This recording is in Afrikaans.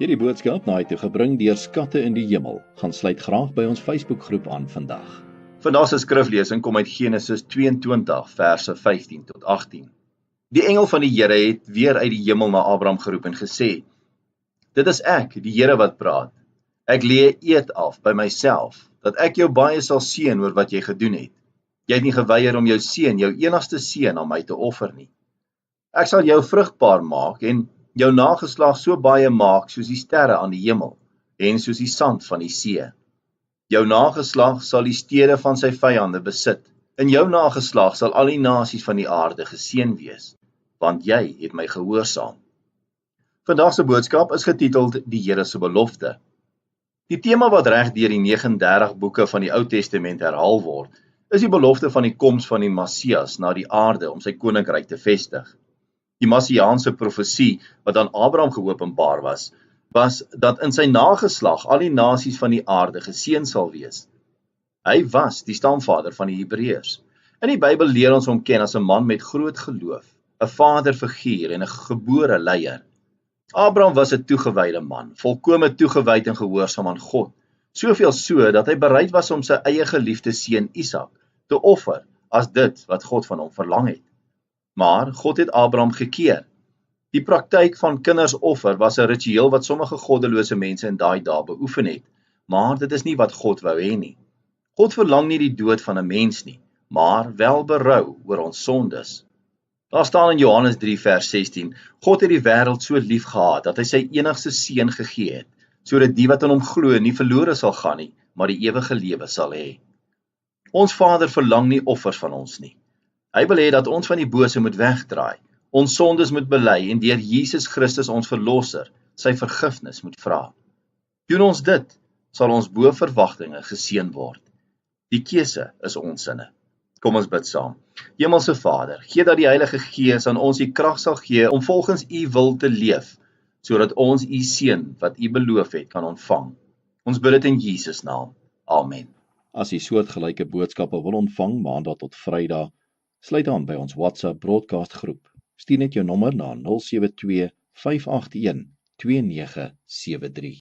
Hierdie boodskap na toe gebring deur Skatte in die Hemel. Gaan sluit graag by ons Facebookgroep aan vandag. Vandag se skriflesing kom uit Genesis 22 verse 15 tot 18. Die engel van die Here het weer uit die hemel na Abraham geroep en gesê: Dit is ek, die Here wat praat. Ek lê 'n eed af by myself, dat ek jou baie sal seën oor wat jy gedoen het. Jy het nie geweier om jou seun, jou enigste seun, aan my te offer nie. Ek sal jou vrugbaar maak en jou nageslag so baie maak soos die sterre aan die hemel en soos die sand van die see. Jou nageslag sal die stede van sy vyande besit. In jou nageslag sal al die nasies van die aarde geseën wees, want jy het my gehoorsaam. Vandag se boodskap is getiteld Die Here se belofte. Die tema wat reg deur die 39 boeke van die Ou Testament herhaal word, is die belofte van die koms van die Messias na die aarde om sy koninkryk te vestig. Die Messiaanse profesie wat aan Abraham geopenbaar was dat in sy nageslag al die nasies van die aarde geseën sal wees. Hy was die stamvader van die Hebreërs. In die Bybel leer ons hom ken as 'n man met groot geloof, 'n vaderfiguur en 'n gebore leier. Abraham was 'n toegewyde man, volkome toegewyd en gehoorsaam aan God, soveel so dat hy bereid was om sy eie geliefde seun Isak te offer as dit wat God van hom verlang het. Maar God het Abraham gekeer. Die praktyk van kindersoffer was 'n ritueel wat sommige goddelose mense in daai dae beoefen het, maar dit is nie wat God wou hê nie. God verlang nie die dood van 'n mens nie, maar wel berou oor ons sondes. Daar staan in Johannes 3 vers 16, God het die wêreld so lief gehad dat hy sy enigste seun gegee het, sodat die wat in hom glo nie verlore sal gaan nie, maar die ewige lewe sal hê. Ons Vader verlang nie offers van ons nie. Hy wil hê dat ons van die bose moet wegdraai, ons sondes moet bely en deur Jesus Christus ons verlosser sy vergifnis moet vra. Doen ons dit, sal ons bo verwagtinge geseën word. Die keuse is ons sinne. Kom ons bid saam. Hemelse Vader, gee dat die Heilige Gees aan ons die krag sal gee om volgens U wil te leef, sodat ons U seën wat U beloof het kan ontvang. Ons bid dit in Jesus naam. Amen. As U soortgelyke boodskappe wil ontvang maandag tot Vrydag, sluit aan by ons WhatsApp broadcast groep. Stuur net jou nommer na 072 581 2973.